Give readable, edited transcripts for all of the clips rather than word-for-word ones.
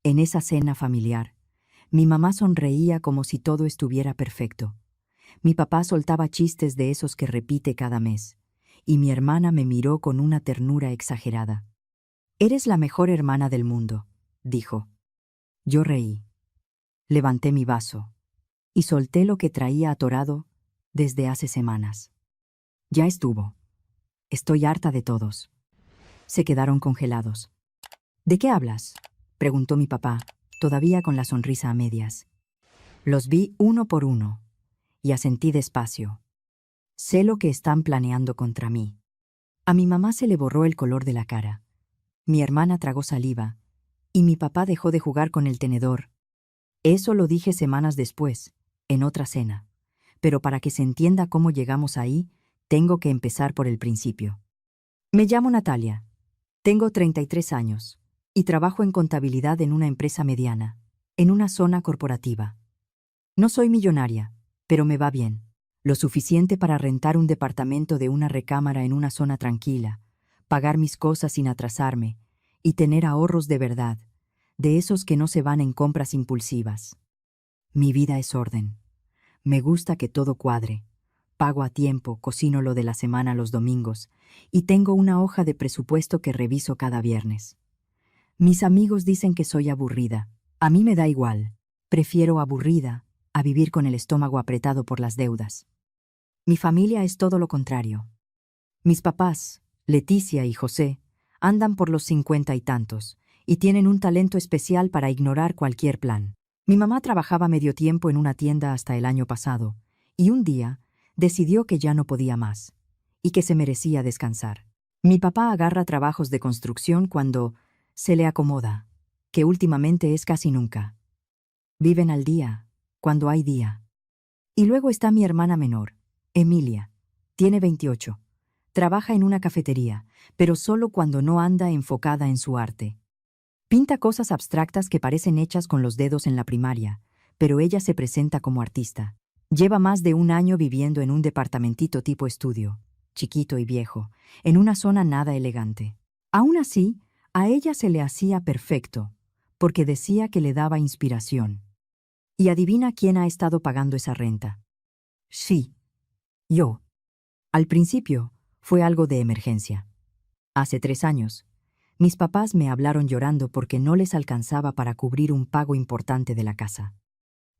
En esa cena familiar, mi mamá sonreía como si todo estuviera perfecto. Mi papá soltaba chistes de esos que repite cada mes, y mi hermana me miró con una ternura exagerada. «Eres la mejor hermana del mundo», dijo. Yo reí. Levanté mi vaso y solté lo que traía atorado desde hace semanas. Ya estuvo. Estoy harta de todos. Se quedaron congelados. «¿De qué hablas?», preguntó mi papá, todavía con la sonrisa a medias. Los vi uno por uno y asentí despacio. Sé lo que están planeando contra mí. A mi mamá se le borró el color de la cara. Mi hermana tragó saliva y mi papá dejó de jugar con el tenedor. Eso lo dije semanas después, en otra cena. Pero para que se entienda cómo llegamos ahí, tengo que empezar por el principio. Me llamo Natalia. Tengo 33 años y trabajo en contabilidad en una empresa mediana, en una zona corporativa. No soy millonaria, pero me va bien. Lo suficiente para rentar un departamento de una recámara en una zona tranquila, pagar mis cosas sin atrasarme y tener ahorros de verdad, de esos que no se van en compras impulsivas. Mi vida es orden. Me gusta que todo cuadre. Pago a tiempo, cocino lo de la semana los domingos y tengo una hoja de presupuesto que reviso cada viernes. Mis amigos dicen que soy aburrida. A mí me da igual. Prefiero aburrida a vivir con el estómago apretado por las deudas. Mi familia es todo lo contrario. Mis papás, Leticia y José, andan por los 50 y tantos y tienen un talento especial para ignorar cualquier plan. Mi mamá trabajaba medio tiempo en una tienda hasta el año pasado y un día decidió que ya no podía más y que se merecía descansar. Mi papá agarra trabajos de construcción cuando se le acomoda, que últimamente es casi nunca. Viven al día, cuando hay día. Y luego está mi hermana menor, Emilia. Tiene 28. Trabaja en una cafetería, pero solo cuando no anda enfocada en su arte. Pinta cosas abstractas que parecen hechas con los dedos en la primaria, pero ella se presenta como artista. Lleva más de un año viviendo en un departamentito tipo estudio, chiquito y viejo, en una zona nada elegante. Aún así, a ella se le hacía perfecto, porque decía que le daba inspiración. ¿Y adivina quién ha estado pagando esa renta? Sí, yo. Al principio, fue algo de emergencia. Hace 3 años, mis papás me hablaron llorando porque no les alcanzaba para cubrir un pago importante de la casa.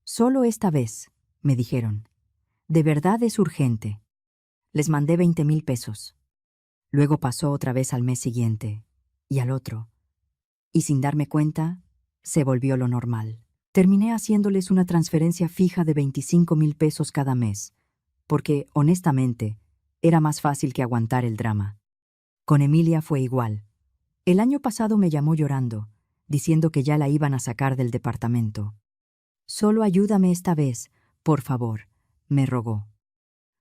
Solo esta vez, me dijeron. De verdad es urgente. Les mandé 20,000 pesos. Luego pasó otra vez al mes siguiente, y al otro. Y sin darme cuenta, se volvió lo normal. Terminé haciéndoles una transferencia fija de 25,000 pesos cada mes, porque, honestamente, era más fácil que aguantar el drama. Con Emilia fue igual. El año pasado me llamó llorando, diciendo que ya la iban a sacar del departamento. «Solo ayúdame esta vez, por favor», me rogó.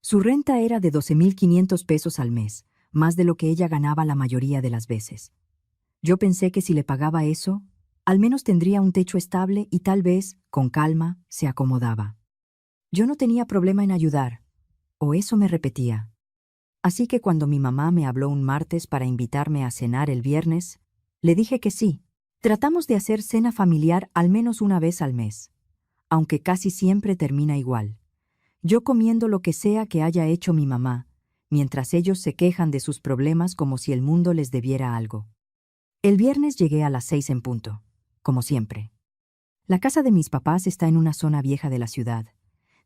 Su renta era de 12,500 pesos al mes, más de lo que ella ganaba la mayoría de las veces. Yo pensé que si le pagaba eso, al menos tendría un techo estable y tal vez, con calma, se acomodaba. Yo no tenía problema en ayudar, o eso me repetía. Así que cuando mi mamá me habló un martes para invitarme a cenar el viernes, le dije que sí. Tratamos de hacer cena familiar al menos una vez al mes, aunque casi siempre termina igual. Yo comiendo lo que sea que haya hecho mi mamá, mientras ellos se quejan de sus problemas como si el mundo les debiera algo. El viernes llegué a las 6 en punto, como siempre. La casa de mis papás está en una zona vieja de la ciudad,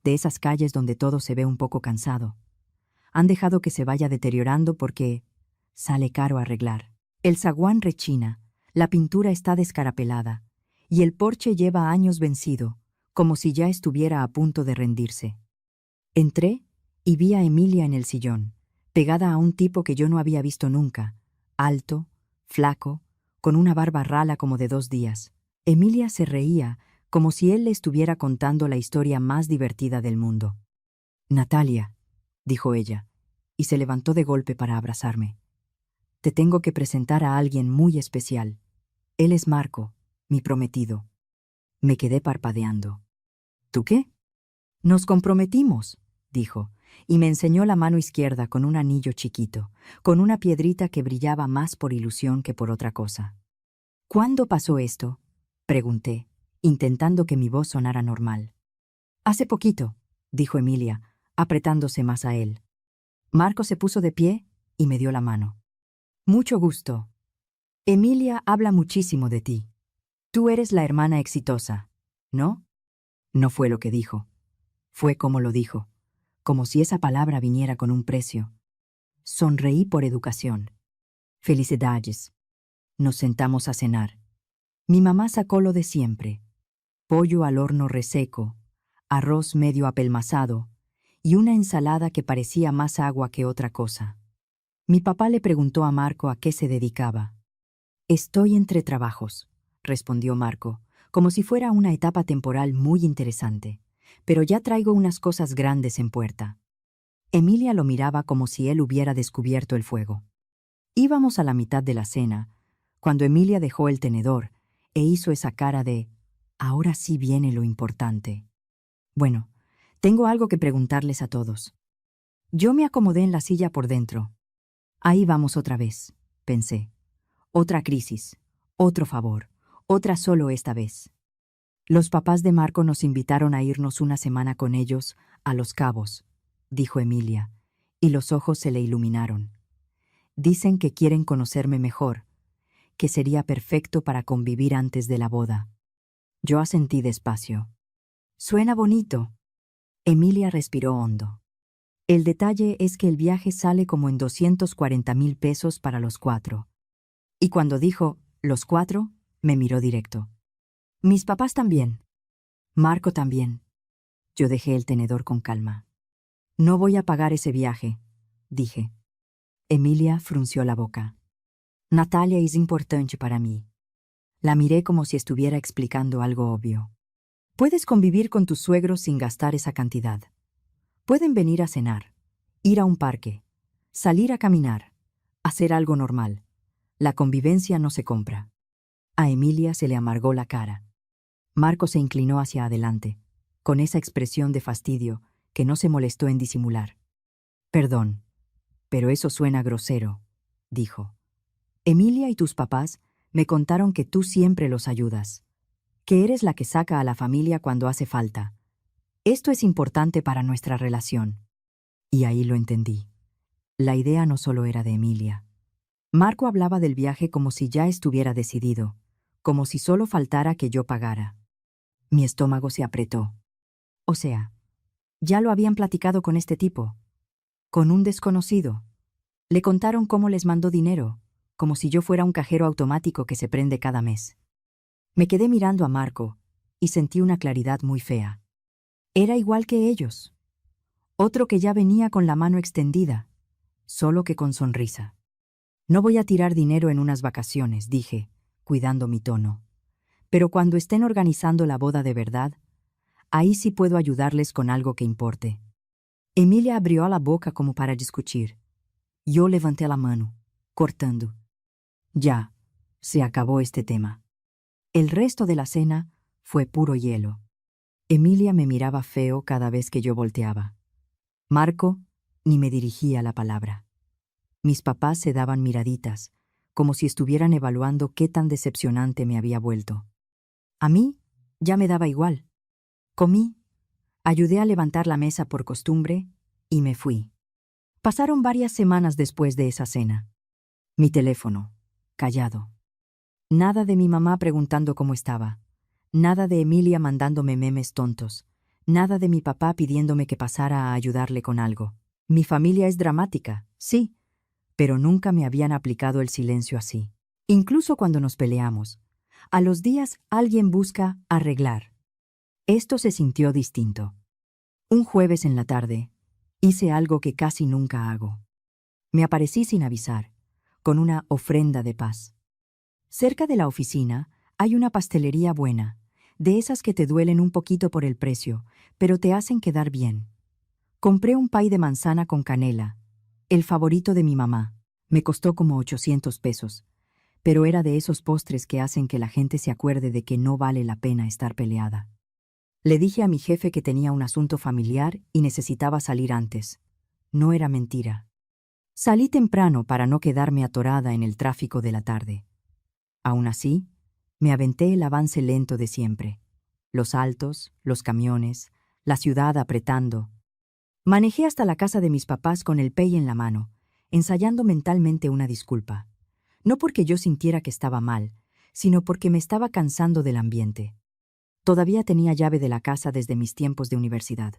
de esas calles donde todo se ve un poco cansado. Han dejado que se vaya deteriorando porque sale caro arreglar. El zaguán rechina, la pintura está descarapelada, y el porche lleva años vencido, como si ya estuviera a punto de rendirse. Entré y vi a Emilia en el sillón, pegada a un tipo que yo no había visto nunca, alto, flaco, con una barba rala como de 2 días. Emilia se reía, como si él le estuviera contando la historia más divertida del mundo. «Natalia», dijo ella, y se levantó de golpe para abrazarme. «Te tengo que presentar a alguien muy especial. Él es Marco, mi prometido». Me quedé parpadeando. «¿Tú qué?» «Nos comprometimos», dijo, y me enseñó la mano izquierda con un anillo chiquito, con una piedrita que brillaba más por ilusión que por otra cosa. «¿Cuándo pasó esto?», Pregunté, intentando que mi voz sonara normal. Hace poquito, dijo Emilia, apretándose más a él. Marco se puso de pie y me dio la mano. Mucho gusto. Emilia habla muchísimo de ti. Tú eres la hermana exitosa, ¿no? No fue lo que dijo. Fue como lo dijo, como si esa palabra viniera con un precio. Sonreí por educación. Felicidades. Nos sentamos a cenar. Mi mamá sacó lo de siempre. Pollo al horno reseco, arroz medio apelmazado y una ensalada que parecía más agua que otra cosa. Mi papá le preguntó a Marco a qué se dedicaba. Estoy entre trabajos, respondió Marco, como si fuera una etapa temporal muy interesante, pero ya traigo unas cosas grandes en puerta. Emilia lo miraba como si él hubiera descubierto el fuego. Íbamos a la mitad de la cena, cuando Emilia dejó el tenedor e hizo esa cara de «ahora sí viene lo importante». Bueno, tengo algo que preguntarles a todos. Yo me acomodé en la silla por dentro. Ahí vamos otra vez, pensé. Otra crisis, otro favor, otra solo esta vez. Los papás de Marco nos invitaron a irnos una semana con ellos a Los Cabos, dijo Emilia, y los ojos se le iluminaron. Dicen que quieren conocerme mejor, que sería perfecto para convivir antes de la boda. Yo asentí despacio. Suena bonito. Emilia respiró hondo. El detalle es que el viaje sale como en 240,000 pesos para los 4. Y cuando dijo, los 4, me miró directo. Mis papás también. Marco también. Yo dejé el tenedor con calma. No voy a pagar ese viaje, dije. Emilia frunció la boca. Natalia es importante para mí. La miré como si estuviera explicando algo obvio. Puedes convivir con tus suegros sin gastar esa cantidad. Pueden venir a cenar, ir a un parque, salir a caminar, hacer algo normal. La convivencia no se compra. A Emilia se le amargó la cara. Marco se inclinó hacia adelante, con esa expresión de fastidio que no se molestó en disimular. Perdón, pero eso suena grosero, dijo. Emilia y tus papás me contaron que tú siempre los ayudas, que eres la que saca a la familia cuando hace falta. Esto es importante para nuestra relación. Y ahí lo entendí. La idea no solo era de Emilia. Marco hablaba del viaje como si ya estuviera decidido, como si solo faltara que yo pagara. Mi estómago se apretó. O sea, ya lo habían platicado con este tipo, con un desconocido. Le contaron cómo les mandó dinero, como si yo fuera un cajero automático que se prende cada mes. Me quedé mirando a Marco y sentí una claridad muy fea. Era igual que ellos. Otro que ya venía con la mano extendida, solo que con sonrisa. No voy a tirar dinero en unas vacaciones, dije, cuidando mi tono. Pero cuando estén organizando la boda de verdad, ahí sí puedo ayudarles con algo que importe. Emilia abrió la boca como para discutir. Yo levanté la mano, cortando. Ya, se acabó este tema. El resto de la cena fue puro hielo. Emilia me miraba feo cada vez que yo volteaba. Marco ni me dirigía la palabra. Mis papás se daban miraditas, como si estuvieran evaluando qué tan decepcionante me había vuelto. A mí ya me daba igual. Comí, ayudé a levantar la mesa por costumbre y me fui. Pasaron varias semanas después de esa cena. Mi teléfono, callado. Nada de mi mamá preguntando cómo estaba. Nada de Emilia mandándome memes tontos. Nada de mi papá pidiéndome que pasara a ayudarle con algo. Mi familia es dramática, sí, pero nunca me habían aplicado el silencio así. Incluso cuando nos peleamos, a los días alguien busca arreglar. Esto se sintió distinto. Un jueves en la tarde, hice algo que casi nunca hago. Me aparecí sin avisar, con una ofrenda de paz. Cerca de la oficina hay una pastelería buena, de esas que te duelen un poquito por el precio, pero te hacen quedar bien. Compré un pay de manzana con canela, el favorito de mi mamá. Me costó como 800 pesos, pero era de esos postres que hacen que la gente se acuerde de que no vale la pena estar peleada. Le dije a mi jefe que tenía un asunto familiar y necesitaba salir antes. No era mentira. Salí temprano para no quedarme atorada en el tráfico de la tarde. Aún así, Me aventé el avance lento de siempre. Los altos, los camiones, la ciudad apretando. Manejé hasta la casa de mis papás con el pey en la mano, ensayando mentalmente una disculpa. No porque yo sintiera que estaba mal, sino porque me estaba cansando del ambiente. Todavía tenía llave de la casa desde mis tiempos de universidad.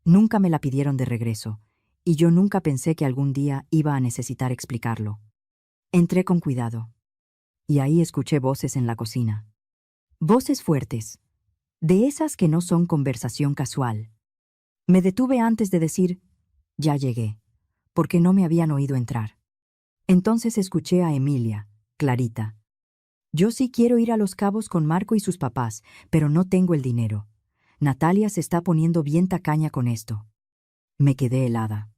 Nunca me la pidieron de regreso, y yo nunca pensé que algún día iba a necesitar explicarlo. Entré con cuidado. Y ahí escuché voces en la cocina. Voces fuertes, de esas que no son conversación casual. Me detuve antes de decir, ya llegué, porque no me habían oído entrar. Entonces escuché a Emilia, clarita. Yo sí quiero ir a Los Cabos con Marco y sus papás, pero no tengo el dinero. Natalia se está poniendo bien tacaña con esto. Me quedé helada.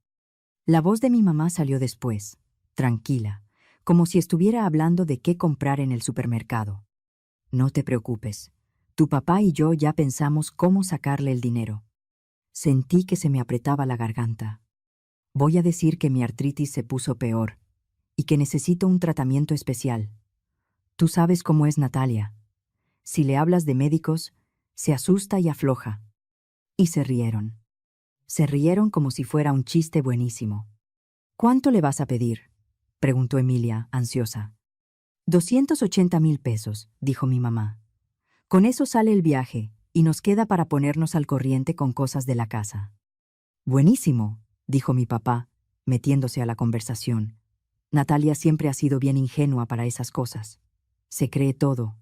La voz de mi mamá salió después, tranquila, como si estuviera hablando de qué comprar en el supermercado. No te preocupes. Tu papá y yo ya pensamos cómo sacarle el dinero. Sentí que se me apretaba la garganta. Voy a decir que mi artritis se puso peor y que necesito un tratamiento especial. Tú sabes cómo es Natalia. Si le hablas de médicos, se asusta y afloja. Y se rieron. Se rieron como si fuera un chiste buenísimo. ¿Cuánto le vas a pedir?, preguntó Emilia, ansiosa. 280,000 pesos, dijo mi mamá. Con eso sale el viaje y nos queda para ponernos al corriente con cosas de la casa. Buenísimo, dijo mi papá, metiéndose a la conversación. Natalia siempre ha sido bien ingenua para esas cosas. Se cree todo.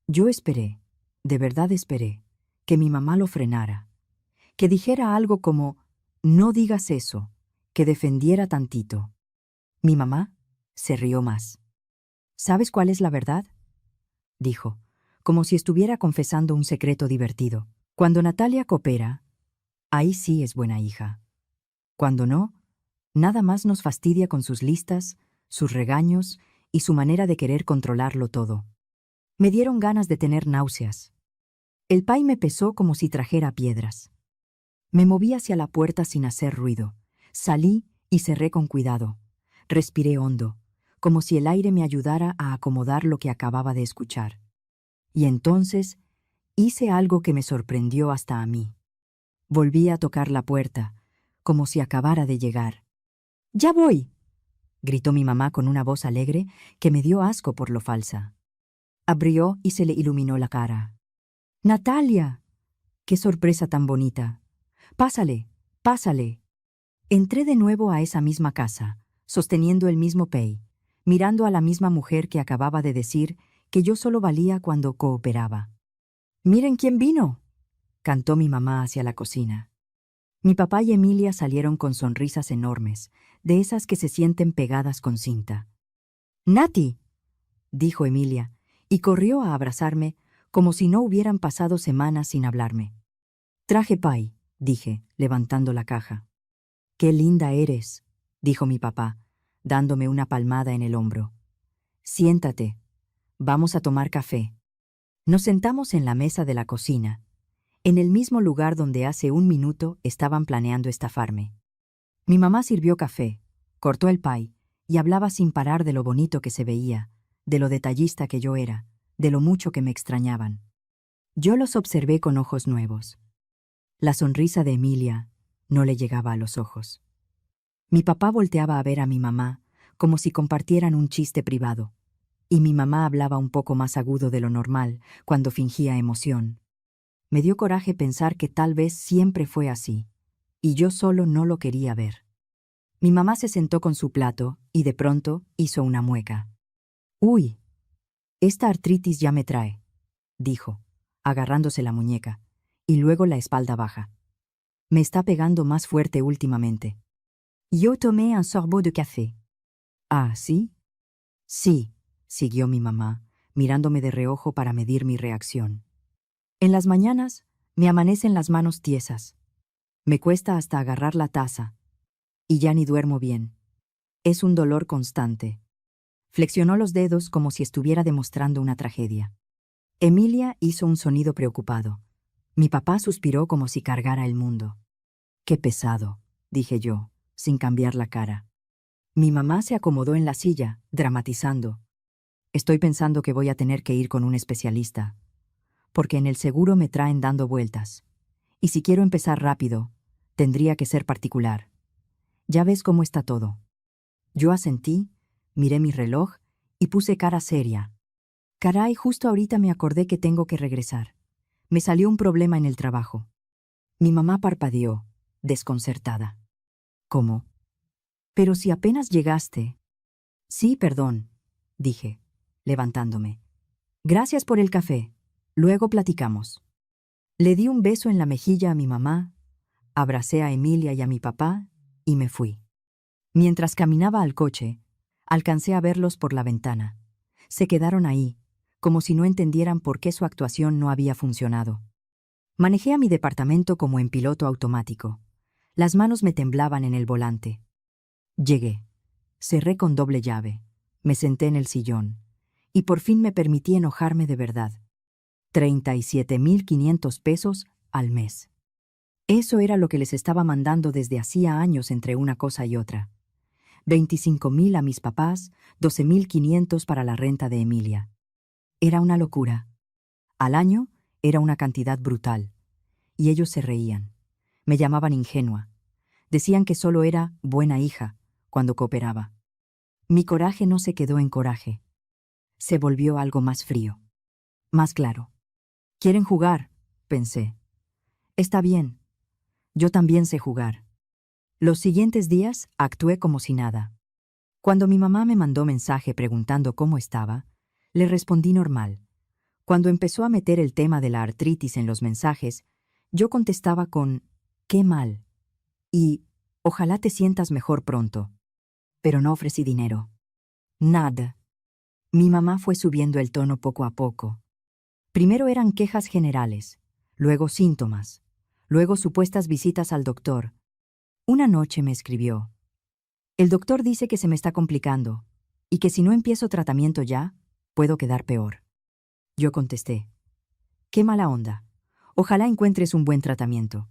Yo esperé, de verdad esperé, que mi mamá lo frenara, que dijera algo como, no digas eso, que defendiera tantito. Mi mamá se rió más. ¿Sabes cuál es la verdad?, dijo, como si estuviera confesando un secreto divertido. Cuando Natalia coopera, ahí sí es buena hija. Cuando no, nada más nos fastidia con sus listas, sus regaños y su manera de querer controlarlo todo. Me dieron ganas de tener náuseas. El pay me pesó como si trajera piedras. Me moví hacia la puerta sin hacer ruido. Salí y cerré con cuidado. Respiré hondo, como si el aire me ayudara a acomodar lo que acababa de escuchar. Y entonces hice algo que me sorprendió hasta a mí. Volví a tocar la puerta, como si acabara de llegar. ¡Ya voy!, gritó mi mamá con una voz alegre que me dio asco por lo falsa. Abrió y se le iluminó la cara. ¡Natalia! ¡Qué sorpresa tan bonita! ¡Pásale! ¡Pásale! Entré de nuevo a esa misma casa, sosteniendo el mismo pay, mirando a la misma mujer que acababa de decir que yo solo valía cuando cooperaba. «¡Miren quién vino!», cantó mi mamá hacia la cocina. Mi papá y Emilia salieron con sonrisas enormes, de esas que se sienten pegadas con cinta. «¡Nati!», dijo Emilia, y corrió a abrazarme como si no hubieran pasado semanas sin hablarme. «Traje pay», dije, levantando la caja. «¡Qué linda eres!», dijo mi papá, dándome una palmada en el hombro. «Siéntate. Vamos a tomar café». Nos sentamos en la mesa de la cocina, en el mismo lugar donde hace un minuto estaban planeando estafarme. Mi mamá sirvió café, cortó el pay y hablaba sin parar de lo bonito que se veía, de lo detallista que yo era, de lo mucho que me extrañaban. Yo los observé con ojos nuevos. La sonrisa de Emilia no le llegaba a los ojos. Mi papá volteaba a ver a mi mamá como si compartieran un chiste privado, y mi mamá hablaba un poco más agudo de lo normal cuando fingía emoción. Me dio coraje pensar que tal vez siempre fue así, y yo solo no lo quería ver. Mi mamá se sentó con su plato y de pronto hizo una mueca. «Uy, esta artritis ya me trae», dijo, agarrándose la muñeca, y luego la espalda baja. «Me está pegando más fuerte últimamente». Yo tomé un sorbot de café. «¿Ah, sí?». «Sí», siguió mi mamá, mirándome de reojo para medir mi reacción. «En las mañanas me amanecen las manos tiesas. Me cuesta hasta agarrar la taza. Y ya ni duermo bien. Es un dolor constante». Flexionó los dedos como si estuviera demostrando una tragedia. Emilia hizo un sonido preocupado. Mi papá suspiró como si cargara el mundo. «Qué pesado», dije yo, sin cambiar la cara. Mi mamá se acomodó en la silla, dramatizando. Estoy pensando que voy a tener que ir con un especialista, porque en el seguro me traen dando vueltas. Y si quiero empezar rápido, tendría que ser particular. Ya ves cómo está todo. Yo asentí, miré mi reloj y puse cara seria. Caray, justo ahorita me acordé que tengo que regresar. Me salió un problema en el trabajo. Mi mamá parpadeó, desconcertada. ¿Cómo? Pero si apenas llegaste. Sí, perdón, dije, levantándome. Gracias por el café. Luego platicamos. Le di un beso en la mejilla a mi mamá, abracé a Emilia y a mi papá y me fui. Mientras caminaba al coche, alcancé a verlos por la ventana. Se quedaron ahí, como si no entendieran por qué su actuación no había funcionado. Manejé a mi departamento como en piloto automático. Las manos me temblaban en el volante. Llegué. Cerré con doble llave. Me senté en el sillón. Y por fin me permití enojarme de verdad. 37,500 pesos al mes. Eso era lo que les estaba mandando desde hacía años entre una cosa y otra. 25,000 a mis papás, 12,500 para la renta de Emilia. Era una locura. Al año era una cantidad brutal. Y ellos se reían. Me llamaban ingenua. Decían que solo era buena hija cuando cooperaba. Mi coraje no se quedó en coraje. Se volvió algo más frío. Más claro. ¿Quieren jugar?, pensé. Está bien. Yo también sé jugar. Los siguientes días actué como si nada. Cuando mi mamá me mandó mensaje preguntando cómo estaba, le respondí normal. Cuando empezó a meter el tema de la artritis en los mensajes, yo contestaba con «qué mal» y «ojalá te sientas mejor pronto». Pero no ofrecí dinero. Nada. Mi mamá fue subiendo el tono poco a poco. Primero eran quejas generales, luego síntomas, luego supuestas visitas al doctor. Una noche me escribió: «El doctor dice que se me está complicando y que si no empiezo tratamiento ya, puedo quedar peor». Yo contesté: «Qué mala onda. Ojalá encuentres un buen tratamiento».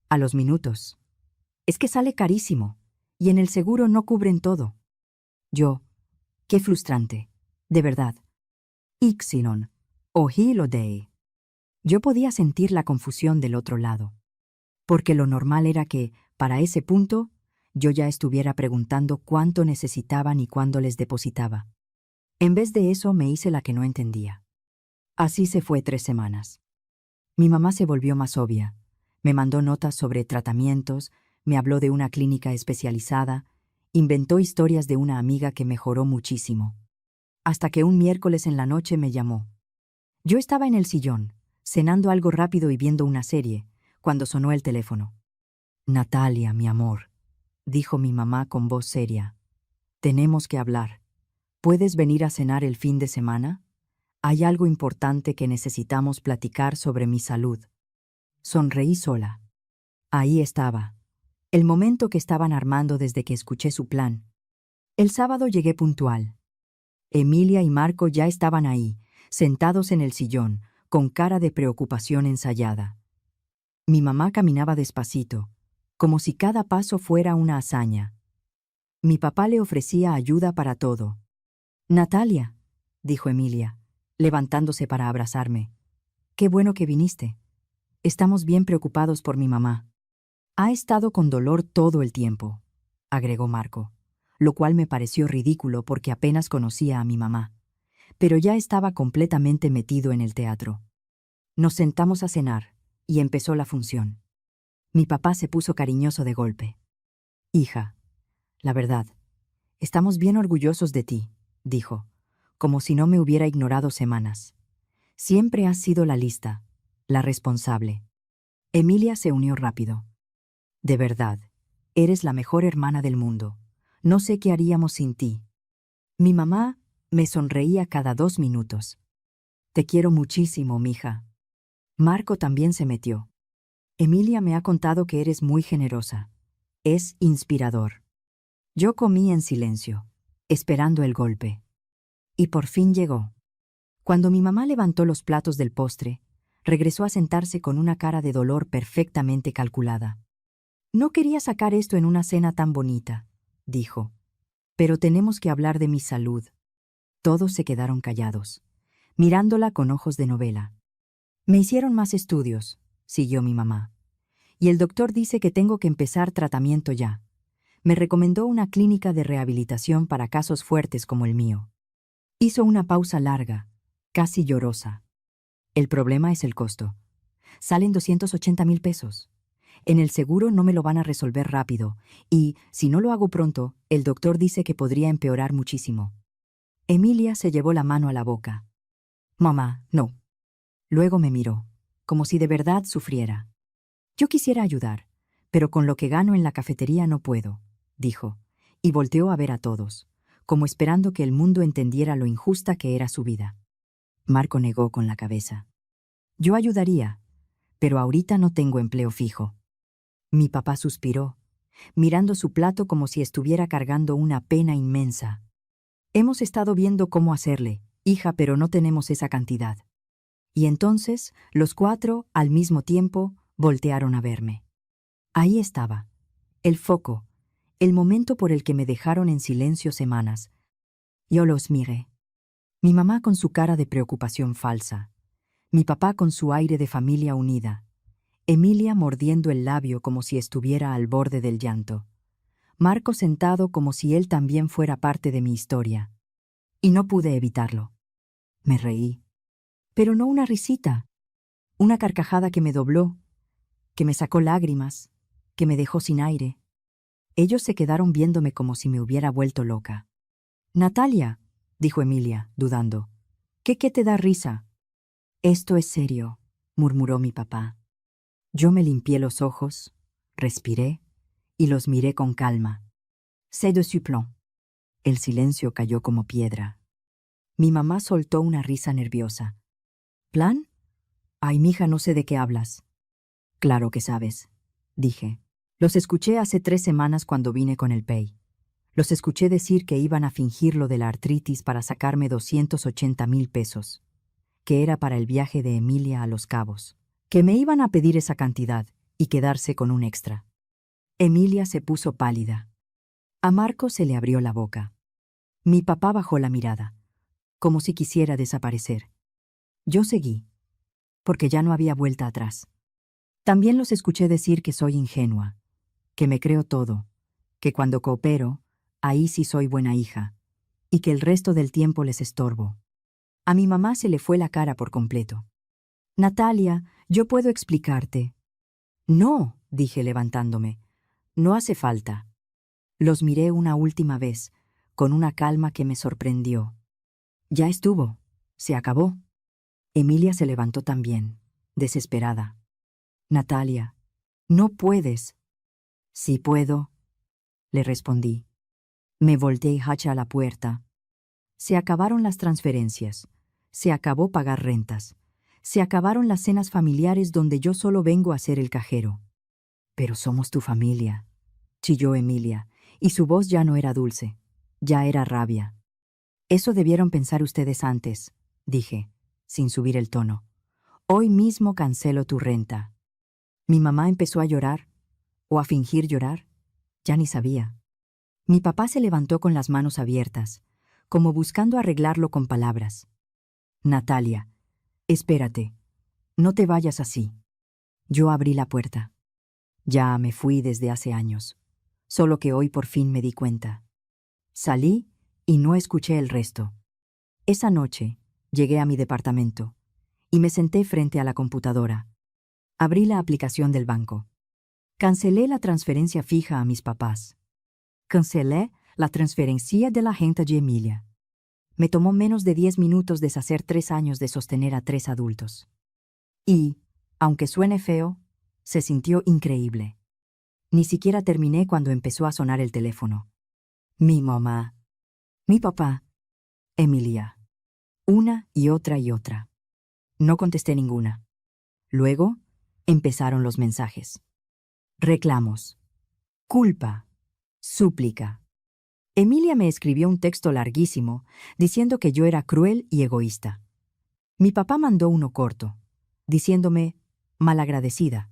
A los minutos: «Es que sale carísimo y en el seguro no cubren todo». Yo: «Qué frustrante, de verdad». Ixilon, Ohilodei. Yo podía sentir la confusión del otro lado, porque lo normal era que, para ese punto, yo ya estuviera preguntando cuánto necesitaban y cuándo les depositaba. En vez de eso me hice la que no entendía. Así se fue 3 semanas. Mi mamá se volvió más obvia. Me mandó notas sobre tratamientos, me habló de una clínica especializada, inventó historias de una amiga que mejoró muchísimo. Hasta que un miércoles en la noche me llamó. Yo estaba en el sillón, cenando algo rápido y viendo una serie, cuando sonó el teléfono. «Natalia, mi amor», dijo mi mamá con voz seria. «Tenemos que hablar. ¿Puedes venir a cenar el fin de semana? Hay algo importante que necesitamos platicar sobre mi salud». Sonreí sola. Ahí estaba, el momento que estaban armando desde que escuché su plan. El sábado llegué puntual. Emilia y Marco ya estaban ahí, sentados en el sillón, con cara de preocupación ensayada. Mi mamá caminaba despacito, como si cada paso fuera una hazaña. Mi papá le ofrecía ayuda para todo. «Natalia», dijo Emilia, levantándose para abrazarme. «Qué bueno que viniste. Estamos bien preocupados por mi mamá». «Ha estado con dolor todo el tiempo», agregó Marco, lo cual me pareció ridículo porque apenas conocía a mi mamá. Pero ya estaba completamente metido en el teatro. Nos sentamos a cenar, y empezó la función. Mi papá se puso cariñoso de golpe. «Hija, la verdad, estamos bien orgullosos de ti», dijo, como si no me hubiera ignorado semanas. «Siempre has sido la lista, la responsable». Emilia se unió rápido. «De verdad, eres la mejor hermana del mundo. No sé qué haríamos sin ti». Mi mamá me sonreía cada 2 minutos. «Te quiero muchísimo, mija». Marco también se metió. «Emilia me ha contado que eres muy generosa. Es inspirador». Yo comí en silencio, esperando el golpe. Y por fin llegó. Cuando mi mamá levantó los platos del postre, regresó a sentarse con una cara de dolor perfectamente calculada. «No quería sacar esto en una cena tan bonita», dijo. «Pero tenemos que hablar de mi salud». Todos se quedaron callados, mirándola con ojos de novela. Me hicieron más estudios, siguió mi mamá. Y el doctor dice que tengo que empezar tratamiento ya. Me recomendó una clínica de rehabilitación para casos fuertes como el mío. Hizo una pausa larga, casi llorosa. El problema es el costo. Salen 280,000 pesos. En el seguro no me lo van a resolver rápido, y, si no lo hago pronto, el doctor dice que podría empeorar muchísimo. Emilia se llevó la mano a la boca. Mamá, no. Luego me miró, como si de verdad sufriera. Yo quisiera ayudar, pero con lo que gano en la cafetería no puedo, dijo, y volteó a ver a todos, como esperando que el mundo entendiera lo injusta que era su vida. Marco negó con la cabeza. Yo ayudaría, pero ahorita no tengo empleo fijo. Mi papá suspiró, mirando su plato como si estuviera cargando una pena inmensa. Hemos estado viendo cómo hacerle, hija, pero no tenemos esa cantidad. Y entonces, los cuatro, al mismo tiempo, voltearon a verme. Ahí estaba, el foco, el momento por el que me dejaron en silencio semanas. Yo los miré. Mi mamá con su cara de preocupación falsa, mi papá con su aire de familia unida, Emilia mordiendo el labio como si estuviera al borde del llanto, Marco sentado como si él también fuera parte de mi historia. Y no pude evitarlo. Me reí. Pero no una risita, una carcajada que me dobló, que me sacó lágrimas, que me dejó sin aire. Ellos se quedaron viéndome como si me hubiera vuelto loca. Natalia, dijo Emilia, dudando. ¿Qué te da risa? Esto es serio, murmuró mi papá. Yo me limpié los ojos, respiré y los miré con calma. C'est de supplon. El silencio cayó como piedra. Mi mamá soltó una risa nerviosa. ¿Plan? Ay, mija, no sé de qué hablas. Claro que sabes, dije. Los escuché hace 3 semanas cuando vine con el PEI. Los escuché decir que iban a fingir lo de la artritis para sacarme 280,000 pesos, que era para el viaje de Emilia a Los Cabos, que me iban a pedir esa cantidad y quedarse con un extra. Emilia se puso pálida. A Marco se le abrió la boca. Mi papá bajó la mirada, como si quisiera desaparecer. Yo seguí, porque ya no había vuelta atrás. También los escuché decir que soy ingenua, que me creo todo, que cuando coopero, ahí sí soy buena hija, y que el resto del tiempo les estorbo. A mi mamá se le fue la cara por completo. Natalia, yo puedo explicarte. No, dije levantándome, no hace falta. Los miré una última vez, con una calma que me sorprendió. Ya estuvo, se acabó. Emilia se levantó también, desesperada. Natalia, no puedes. Sí puedo, le respondí. Me volteé hacia la puerta. Se acabaron las transferencias, se acabó pagar rentas, se acabaron las cenas familiares donde yo solo vengo a ser el cajero. Pero somos tu familia, chilló Emilia, y su voz ya no era dulce, ya era rabia. Eso debieron pensar ustedes antes, dije, sin subir el tono. Hoy mismo cancelo tu renta. Mi mamá empezó a llorar, o a fingir llorar, ya ni sabía. Mi papá se levantó con las manos abiertas, como buscando arreglarlo con palabras. Natalia, espérate, no te vayas así. Yo abrí la puerta. Ya me fui desde hace años, solo que hoy por fin me di cuenta. Salí y no escuché el resto. Esa noche llegué a mi departamento y me senté frente a la computadora. Abrí la aplicación del banco. Cancelé la transferencia fija a mis papás. Cancelé la transferencia de la renta de Emilia. Me tomó menos de 10 minutos deshacer 3 años de sostener a 3 adultos. Y, aunque suene feo, se sintió increíble. Ni siquiera terminé cuando empezó a sonar el teléfono. Mi mamá. Mi papá. Emilia. Una y otra y otra. No contesté ninguna. Luego, empezaron los mensajes. Reclamos. Culpa. Súplica. Emilia me escribió un texto larguísimo diciendo que yo era cruel y egoísta. Mi papá mandó uno corto, diciéndome malagradecida.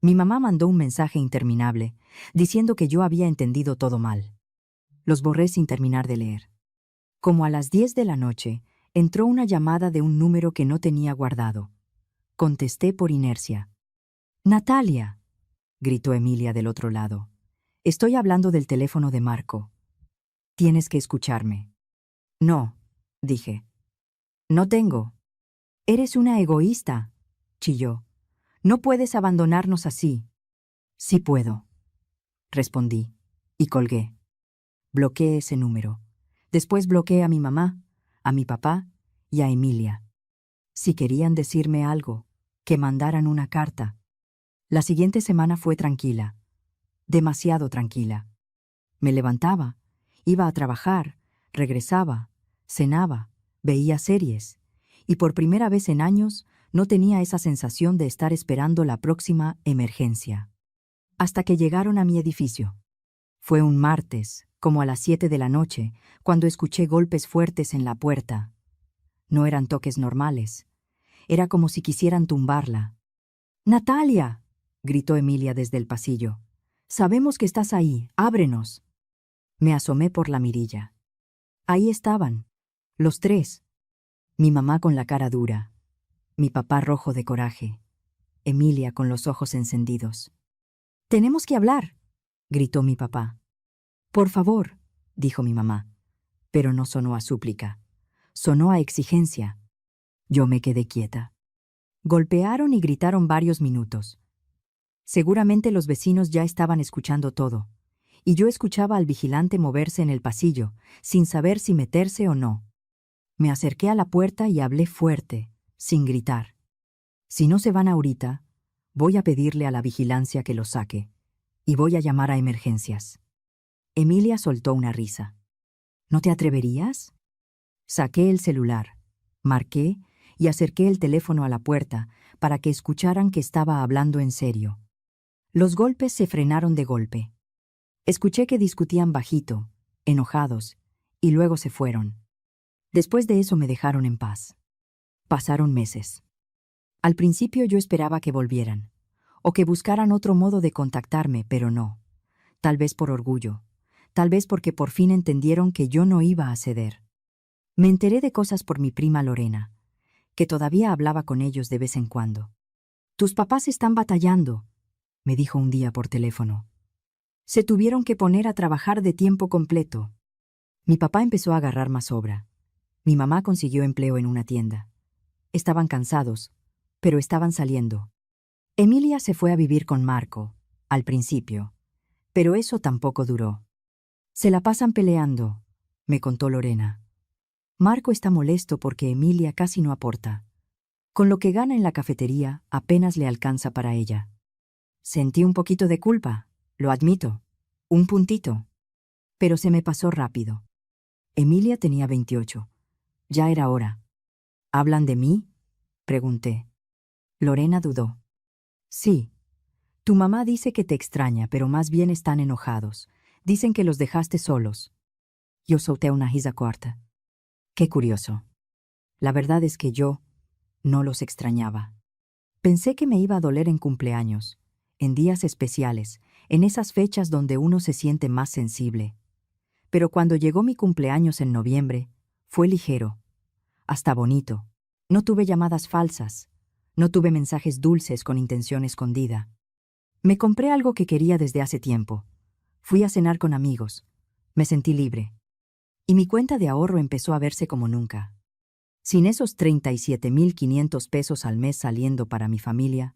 Mi mamá mandó un mensaje interminable, diciendo que yo había entendido todo mal. Los borré sin terminar de leer. Como a las 10 de la noche, entró una llamada de un número que no tenía guardado. Contesté por inercia. «Natalia», gritó Emilia del otro lado. «Estoy hablando del teléfono de Marco. Tienes que escucharme». «No», dije. «No tengo». «Eres una egoísta», chilló. «No puedes abandonarnos así». «Sí puedo», respondí, y colgué. Bloqueé ese número. Después bloqueé a mi mamá, a mi papá y a Emilia. Si querían decirme algo, que mandaran una carta. La siguiente semana fue tranquila, demasiado tranquila. Me levantaba, iba a trabajar, regresaba, cenaba, veía series, y por primera vez en años no tenía esa sensación de estar esperando la próxima emergencia. Hasta que llegaron a mi edificio. Fue un martes, como a las 7 de la noche, cuando escuché golpes fuertes en la puerta. No eran toques normales. Era como si quisieran tumbarla. «¡Natalia!», gritó Emilia desde el pasillo. «Sabemos que estás ahí. ¡Ábrenos!». Me asomé por la mirilla. Ahí estaban, los tres. Mi mamá con la cara dura, mi papá rojo de coraje, Emilia con los ojos encendidos. «Tenemos que hablar», gritó mi papá. «Por favor», dijo mi mamá, pero no sonó a súplica. Sonó a exigencia. Yo me quedé quieta. Golpearon y gritaron varios minutos. Seguramente los vecinos ya estaban escuchando todo, y yo escuchaba al vigilante moverse en el pasillo, sin saber si meterse o no. Me acerqué a la puerta y hablé fuerte, sin gritar. «Si no se van ahorita, voy a pedirle a la vigilancia que los saque, y voy a llamar a emergencias». Emilia soltó una risa. «¿No te atreverías?». Saqué el celular, marqué y acerqué el teléfono a la puerta para que escucharan que estaba hablando en serio. Los golpes se frenaron de golpe. Escuché que discutían bajito, enojados, y luego se fueron. Después de eso me dejaron en paz. Pasaron meses. Al principio yo esperaba que volvieran, o que buscaran otro modo de contactarme, pero no. Tal vez por orgullo, tal vez porque por fin entendieron que yo no iba a ceder. Me enteré de cosas por mi prima Lorena, que todavía hablaba con ellos de vez en cuando. «Tus papás están batallando», me dijo un día por teléfono. «Se tuvieron que poner a trabajar de tiempo completo». Mi papá empezó a agarrar más obra. Mi mamá consiguió empleo en una tienda. Estaban cansados, pero estaban saliendo. Emilia se fue a vivir con Marco, al principio, pero eso tampoco duró. «Se la pasan peleando», me contó Lorena. «Marco está molesto porque Emilia casi no aporta. Con lo que gana en la cafetería, apenas le alcanza para ella». Sentí un poquito de culpa, lo admito, un puntito. Pero se me pasó rápido. Emilia tenía 28. Ya era hora. «¿Hablan de mí?», pregunté. Lorena dudó. «Sí. Tu mamá dice que te extraña, pero más bien están enojados. Dicen que los dejaste solos». Yo solté una risa corta. «Qué curioso. La verdad es que yo no los extrañaba. Pensé que me iba a doler en cumpleaños, en días especiales, en esas fechas donde uno se siente más sensible. Pero cuando llegó mi cumpleaños en noviembre, fue ligero, hasta bonito. No tuve llamadas falsas, no tuve mensajes dulces con intención escondida. Me compré algo que quería desde hace tiempo. Fui a cenar con amigos. Me sentí libre. Y mi cuenta de ahorro empezó a verse como nunca. Sin esos 37.500 pesos al mes saliendo para mi familia,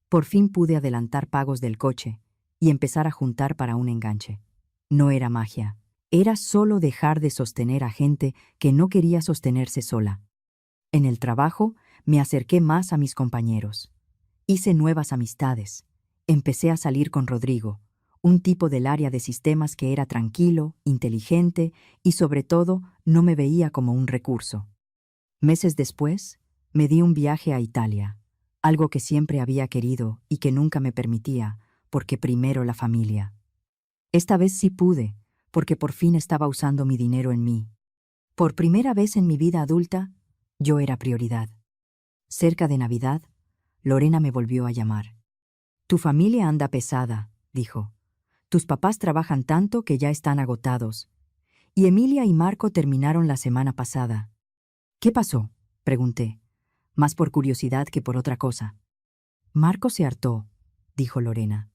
por fin pude adelantar pagos del coche y empezar a juntar para un enganche. No era magia, era solo dejar de sostener a gente que no quería sostenerse sola. En el trabajo me acerqué más a mis compañeros. Hice nuevas amistades. Empecé a salir con Rodrigo, un tipo del área de sistemas que era tranquilo, inteligente y sobre todo no me veía como un recurso. Meses después, me di un viaje a Italia, algo que siempre había querido y que nunca me permitía, porque primero la familia. Esta vez sí pude, porque por fin estaba usando mi dinero en mí. Por primera vez en mi vida adulta, yo era prioridad. Cerca de Navidad, Lorena me volvió a llamar. «Tu familia anda pesada», dijo. «Tus papás trabajan tanto que ya están agotados. Y Emilia y Marco terminaron la semana pasada. ¿Qué pasó?, pregunté, más por curiosidad que por otra cosa. Marco se hartó, dijo Lorena.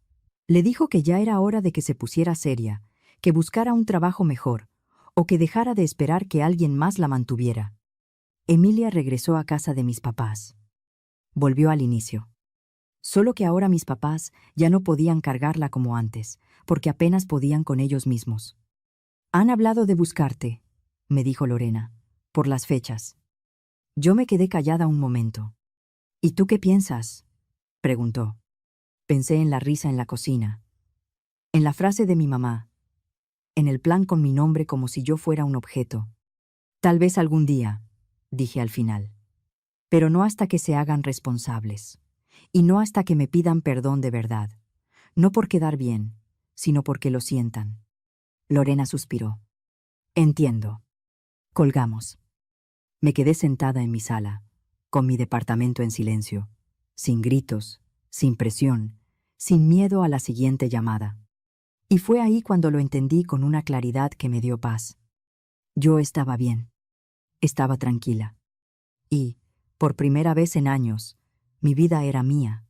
Le dijo que ya era hora de que se pusiera seria, que buscara un trabajo mejor, o que dejara de esperar que alguien más la mantuviera. Emilia regresó a casa de mis papás. Volvió al inicio. Solo que ahora mis papás ya no podían cargarla como antes, porque apenas podían con ellos mismos. Han hablado de buscarte, me dijo Lorena, por las fechas. Yo me quedé callada un momento. ¿Y tú qué piensas?, preguntó. Pensé en la risa en la cocina, en la frase de mi mamá, en el plan con mi nombre como si yo fuera un objeto. Tal vez algún día, dije al final. Pero no hasta que se hagan responsables. Y no hasta que me pidan perdón de verdad. No por quedar bien, sino porque lo sientan. Lorena suspiró. Entiendo. Colgamos. Me quedé sentada en mi sala, con mi departamento en silencio, sin gritos, sin presión, sin miedo a la siguiente llamada. Y fue ahí cuando lo entendí con una claridad que me dio paz. Yo estaba bien. Estaba tranquila. Y, por primera vez en años, mi vida era mía.